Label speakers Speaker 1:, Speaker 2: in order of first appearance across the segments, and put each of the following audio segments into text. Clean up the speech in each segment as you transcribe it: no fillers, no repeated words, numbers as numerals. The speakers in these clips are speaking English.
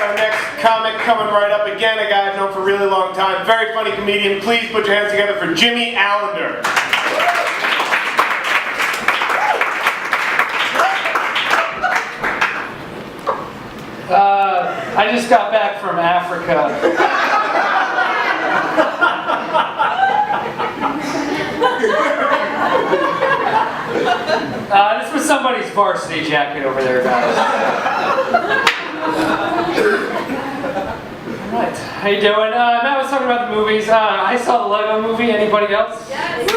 Speaker 1: got our next comic coming right up again, a guy I've known for a really long time, very funny comedian. Please put your hands together for Jimmy Allander.
Speaker 2: I just got back from Africa. This was somebody's varsity jacket over there, guys. Alright, how you doing? Matt was talking about the movies. I saw the Lego movie. Anybody else?
Speaker 3: Yes.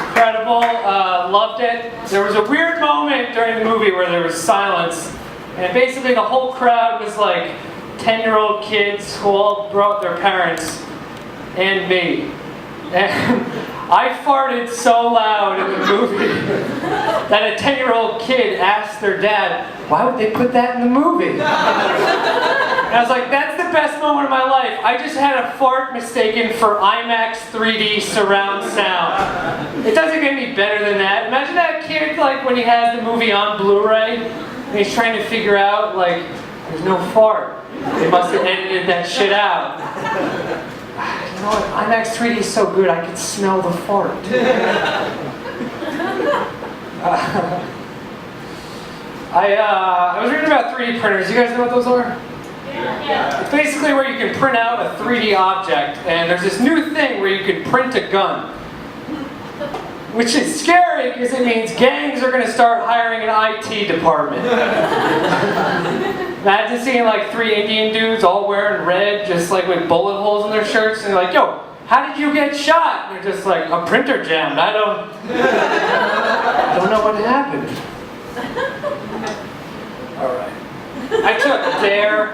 Speaker 2: Incredible. Loved it. There was a weird moment during the movie where there was silence. And basically the whole crowd was like 10-year-old kids who all brought their parents and me. And I farted so loud in the movie that a 10-year-old kid asked their dad, why would they put that in the movie? And I was like, that's the best moment of my life. I just had a fart mistaken for IMAX 3D surround sound. It doesn't get any better than that. Imagine that kid like when he has the movie on Blu-ray and he's trying to figure out like, there's no fart. They must have edited that shit out. You know what? IMAX 3D is so good, I could smell the fart. I was reading about 3D printers. You guys know what those are?
Speaker 3: Yeah.
Speaker 2: It's basically where you can print out a 3D object, and there's this new thing where you can print a gun. Which is scary because it means gangs are going to start hiring an IT department. Imagine seeing like 3 Indian dudes all wearing red, just like with bullet holes in their shirts, and they're like, yo, how did you get shot? And they're just like, a printer jammed. I don't know what happened. Alright. I took DARE.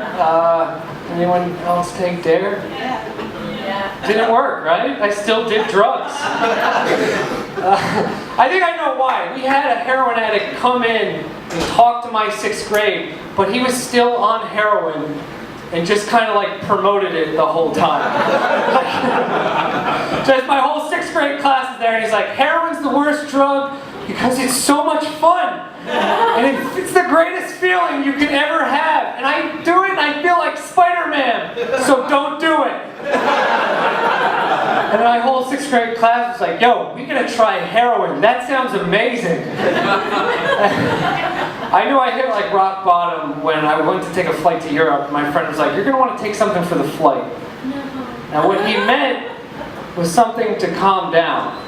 Speaker 2: Anyone else take DARE?
Speaker 3: Yeah.
Speaker 2: Didn't work, right? I still did drugs. I think I know why. We had a heroin addict come in and talk to my 6th grade, but he was still on heroin and just kind of like promoted it the whole time. Just my whole 6th grade class is there and he's like, heroin's the worst drug because it's so much fun. And it's the greatest feeling you can ever have. And I do it and I feel like Spider-Man. So don't do it. And my whole 6th grade class was like, yo, we gotta try heroin. That sounds amazing. I knew I hit like rock bottom when I went to take a flight to Europe. My friend was like, you're gonna want to take something for the flight. Now what he meant was something to calm down.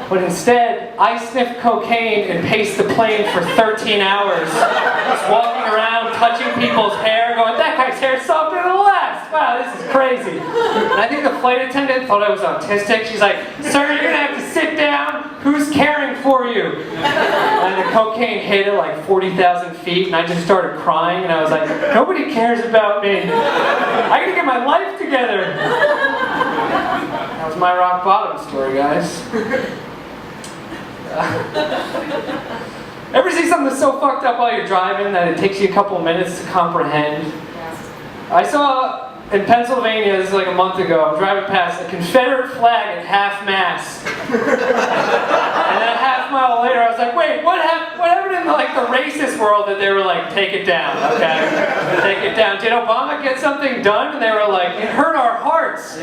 Speaker 2: But instead, I sniffed cocaine and paced the plane for 13 hours. Just walking around, touching people's hair, going, that guy's hair's softer than the last. Wow, this is crazy. And I think the flight attendant thought I was autistic. She's like, sir, you're gonna have to sit down. Who's caring for you? And the cocaine hit at like 40,000 feet, and I just started crying, and I was like, nobody cares about me. I gotta get my life together. That was my rock bottom story, guys. Ever see something that's so fucked up while you're driving that it takes you a couple minutes to comprehend?
Speaker 3: Yes.
Speaker 2: I saw in Pennsylvania, this is like a month ago, I'm driving past a Confederate flag at half-mast. And then a half mile later I was like, wait, what happened in like the racist world that they were like, take it down, okay? Take it down. Did Obama get something done? And they were like, it hurt our hearts.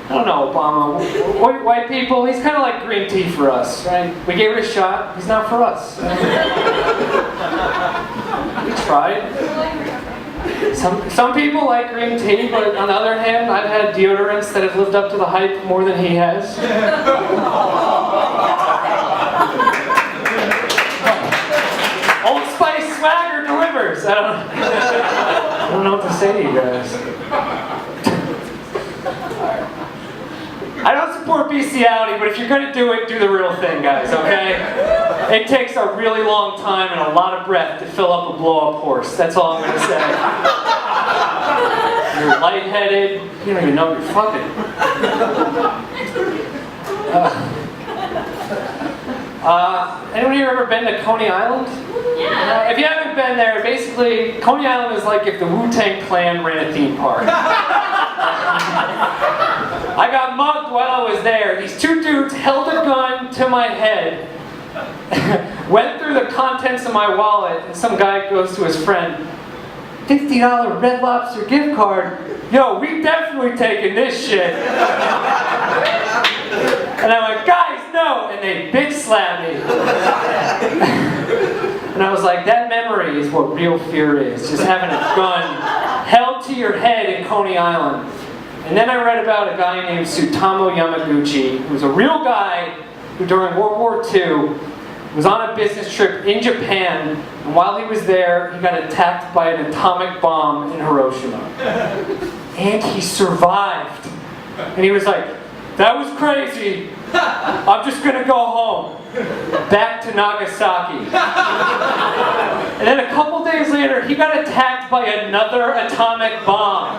Speaker 2: I don't know, Obama. White people, he's kind of like green tea for us, right? We gave it a shot. He's not for us. We tried. Some people like green tea, but on the other hand, I've had deodorants that have lived up to the hype more than he has. Old Spice swagger delivers. I don't know what to say to you guys. I don't support bestiality, but if you're going to do it, do the real thing, guys, okay? It takes a really long time and a lot of breath to fill up a blow-up horse. That's all I'm going to say. You're lightheaded. You don't even know you're fucking. Anyone here ever been to Coney Island?
Speaker 3: Yeah.
Speaker 2: If you haven't been there, basically, Coney Island is like if the Wu-Tang Clan ran a theme park. I got mugged while I was there. These 2 dudes held a gun to my head Went through the contents of my wallet, and some guy goes to his friend, $50 Red Lobster gift card. Yo, we definitely taking this shit. And I went, guys, no! And they bitch slapped me. And I was like, that memory is what real fear is. Just having a gun held to your head in Coney Island. And then I read about a guy named Tsutamo Yamaguchi, who was a real guy who during World War II was on a business trip in Japan, and while he was there, he got attacked by an atomic bomb in Hiroshima. And he survived. And he was like, that was crazy. I'm just gonna go home. Back to Nagasaki. And then a couple days later, he got attacked by another atomic bomb.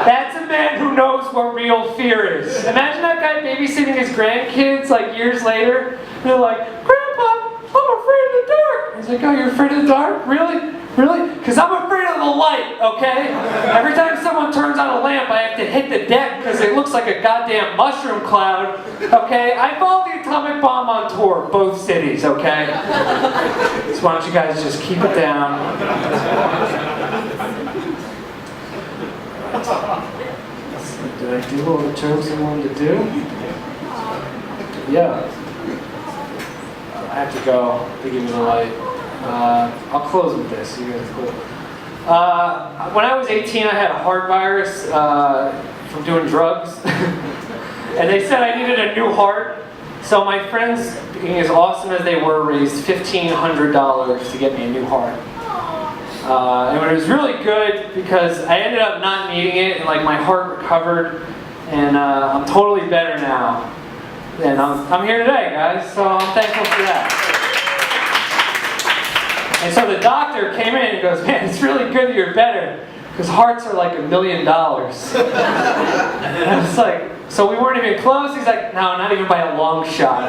Speaker 2: That's a man who knows what real fear is. Imagine that guy babysitting his grandkids like years later. And they're like, Grandpa, I'm afraid of the dark. He's like, oh, you're afraid of the dark? Really? Really? Because I'm afraid of the light, okay? Every time someone turns on a lamp, I have to hit the deck because it looks like a goddamn mushroom cloud, okay? I followed the atomic bomb on tour, both cities, okay? So why don't you guys just keep it down? Did I do all the jokes I wanted to do? Yeah. I have to go. They give me the light. I'll close with this. You guys are cool. When I was 18, I had a heart virus from doing drugs. And they said I needed a new heart. So my friends, being as awesome as they were, raised $1,500 to get me a new heart. And it was really good because I ended up not needing it, and like my heart recovered, and I'm totally better now. And I'm here today, guys, so I'm thankful for that. And so the doctor came in and goes, man, it's really good that you're better, because hearts are like $1 million. And I was like, so we weren't even close? He's like, no, not even by a long shot.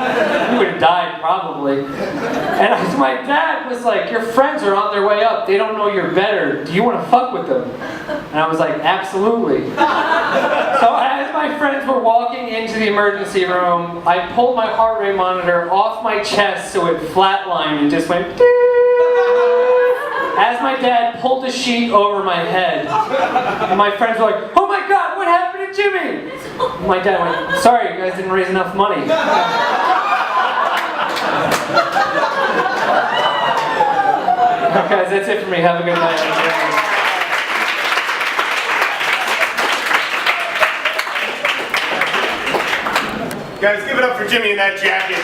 Speaker 2: You would have died, probably. And my dad was like, your friends are on their way up. They don't know you're better. Do you want to fuck with them? And I was like, absolutely. So as my friends were walking into the emergency room, I pulled my heart rate monitor off my chest so it flatlined and just went ding. As my dad pulled the sheet over my head, and my friends were like, oh my God, what happened to Jimmy? And my dad went, I'm sorry, you guys didn't raise enough money. Guys, that's it for me. Have a good night.
Speaker 1: Guys, give it up for Jimmy in that jacket.